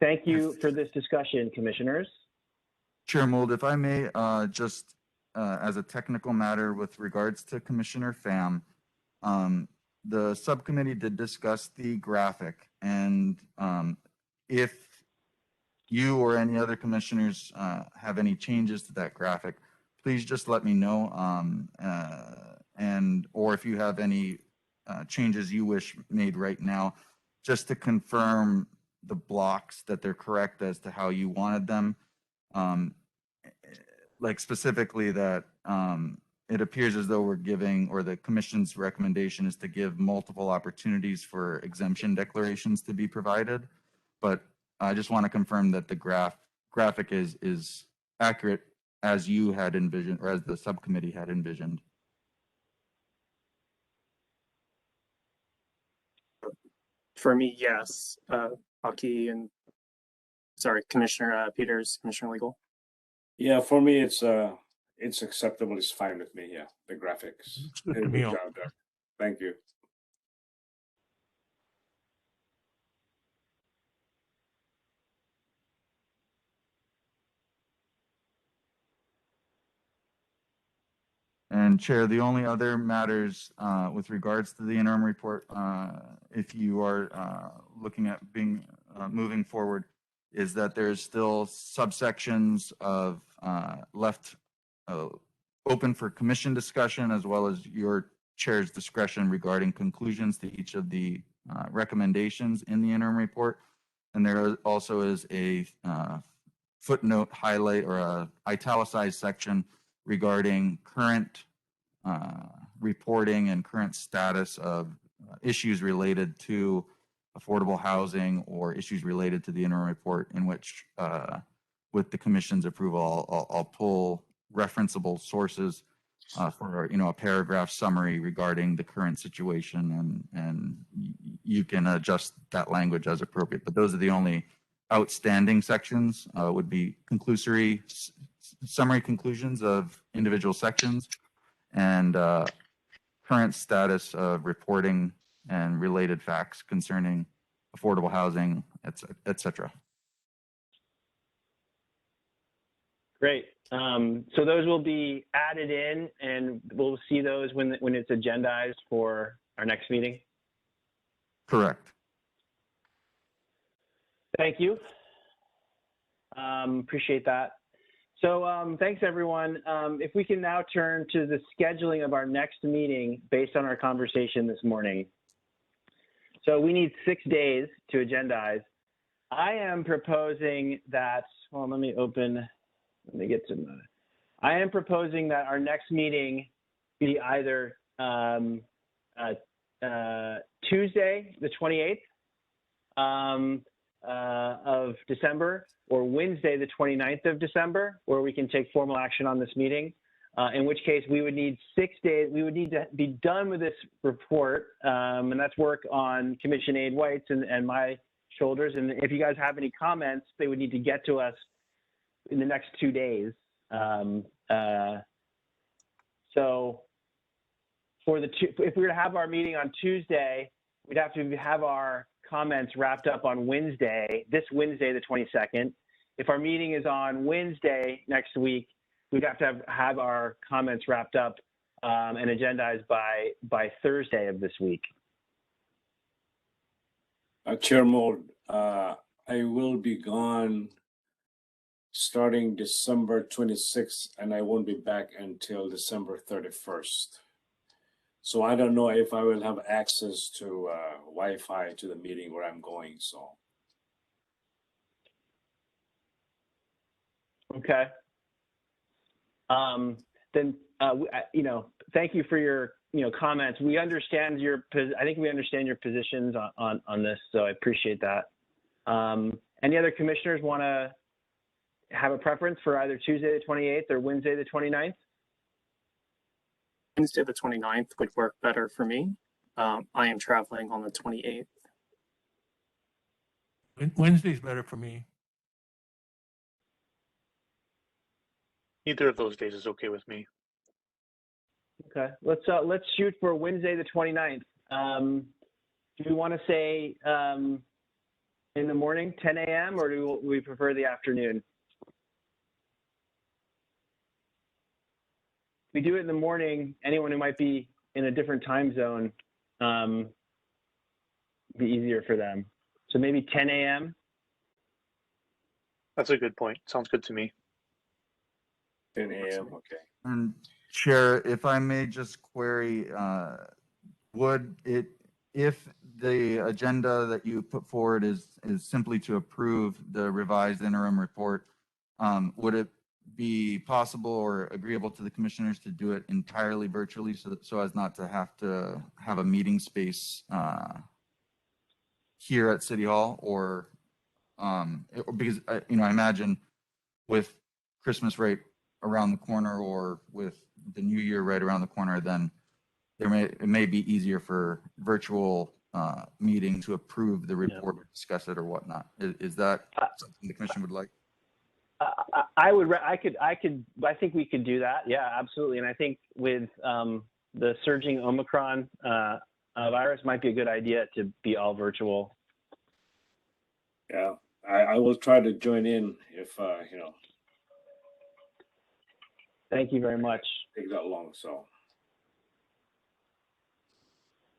Thank you for this discussion, commissioners. Chair Mold, if I may, just as a technical matter with regards to Commissioner Pham, the subcommittee did discuss the graphic, and if you or any other commissioners have any changes to that graphic, please just let me know, or if you have any changes you wish made right now, just to confirm the blocks that they're correct as to how you wanted them. Like specifically that it appears as though we're giving, or the commission's recommendation is to give multiple opportunities for exemption declarations to be provided. But I just want to confirm that the graphic is accurate as you had envisioned, or as the subcommittee had envisioned. For me, yes. Aki and Commissioner Peters, Commissioner Legal. Yeah, for me, it's acceptable. It's fine with me. Yeah, the graphics. good Did a to me good also. job there. Thank you. And Chair, the only other matters with regards to the interim report, if you are looking at moving forward, is that there's still subsections of left open for commission discussion, as well as your chair's discretion regarding conclusions to each of the recommendations in the interim report. And there also is a footnote highlight or a italicized section regarding current reporting and current status of issues related to affordable housing or issues related to the interim report, in which, with the commission's approval, I'll pull referenceable sources for a paragraph summary regarding the current situation, and you can adjust that language as appropriate. But those are the only outstanding sections. Would be conclusory summary conclusions of individual sections, and current status of reporting and related facts concerning affordable housing, et cetera. Great. So those will be added in, and we'll see those when it's agendized for our next meeting. Correct. Thank you. Appreciate that. So thanks, everyone. If we can now turn to the scheduling of our next meeting based on our conversation this morning. So we need 6 days to agendize. I am proposing that, well, let me get to the, I am proposing that our next meeting be either Tuesday, the 28th of December, or Wednesday, the 29th of December, where we can take formal action on this meeting. In which case we would need 6 days. We would need to be done with this report, and that's work on Commission Aide White's and my shoulders. And if you guys have any comments, they would need to get to us in the next 2 days. So if we were to have our meeting on Tuesday, we'd have to have our comments wrapped up on Wednesday, this Wednesday, the 22nd. If our meeting is on Wednesday next week, we'd have to have our comments wrapped up and agendized by Thursday of this week. Chair Mold, I will be gone starting December 26th, and I won't be back until December 31st. So I don't know if I will have access to Wi-Fi to the meeting where I'm going, so. Okay. Then, thank you for your, comments. We understand I think we understand your positions on this, so I appreciate that. Any other commissioners want to have a preference for either Tuesday the 28th or Wednesday the 29th? Wednesday the 29th would work better for me. I am traveling on the 28th. Wednesday's better for me. Either of those days is okay with me. Okay, let's shoot for Wednesday the 29th. Do we want to say in the morning, 10 a.m., or do we prefer the afternoon? If we do it in the morning, anyone who might be in a different time zone, be easier for them. So maybe 10 a.m. That's a good point. Sounds good to me. 10 a.m. Okay. And Chair, if I may just query, would it, if the agenda that you put forward is simply to approve the revised interim report, would it be possible or agreeable to the commissioners to do it entirely virtually so as not to have a meeting space here at City Hall, or because I imagine with Christmas right around the corner or with the New Year right around the corner, then it may be easier for virtual meeting to approve the report, or discuss it or whatnot. Is that something the commission would like? I think we could do that. Yeah, absolutely. And I think with the surging Omicron virus, might be a good idea to be all virtual. Yeah, I will try to join in if, Thank you very much. take that long, so.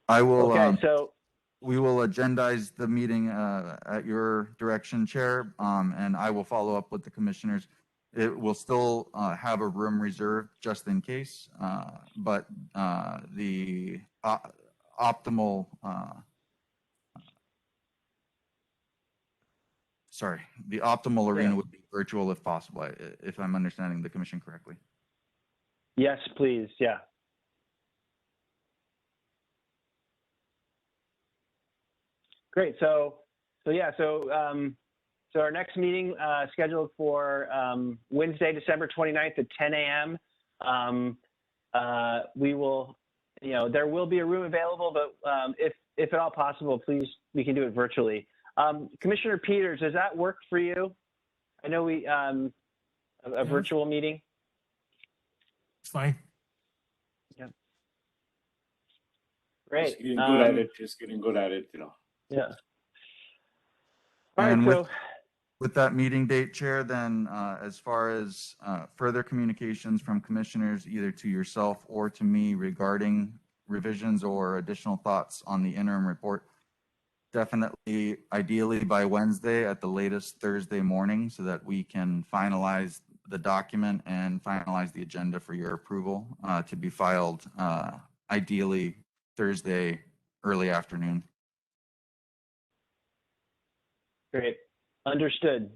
I will. Okay, so we will agendize the meeting at your direction, Chair, and I will follow up with the commissioners. It will still have a room reserved just in case, but the optimal, the optimal arena would be virtual if possible, if I'm understanding the commission correctly. yes, please. Yeah. Great. So our next meeting scheduled for Wednesday, December 29th at 10 a.m. We will, there will be a room available, but if at all possible, please, we can do it virtually. Commissioner Peters, does that work for you? I know a virtual meeting. It's fine. Yeah. Great. Just getting good at it. Just getting good at it, Yeah. All And right. with that meeting date, Chair, then as far as further communications from commissioners, either to yourself or to me regarding revisions or additional thoughts on the interim report, definitely, ideally by Wednesday at the latest Thursday morning, so that we can finalize the document and finalize the agenda for your approval to be filed ideally Thursday early afternoon. Great. Understood.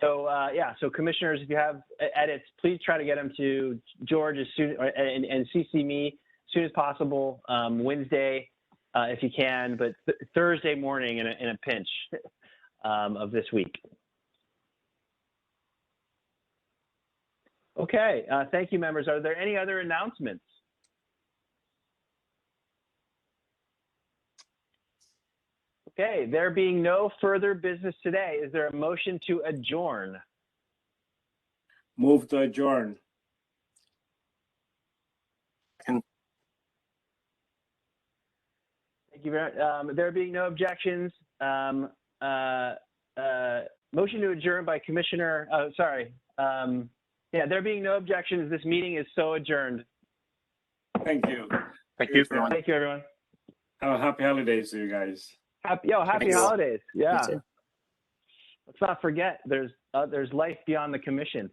So commissioners, if you have edits, please try to get them to George as soon, and CC me as soon as possible. Wednesday, if you can, but Thursday morning in a pinch of this week. Okay. Thank you, members. Are there any other announcements? Okay, there being no further business today, is there a motion to adjourn? Move to adjourn. Thank you very much. There being no objections, motion to adjourn by Commissioner, there being no objections, this meeting is so adjourned. Thank you. Thank you. Thank you, everyone. Have a happy holidays to you guys. Happy holidays. Yeah. let's not forget there's life beyond the commission.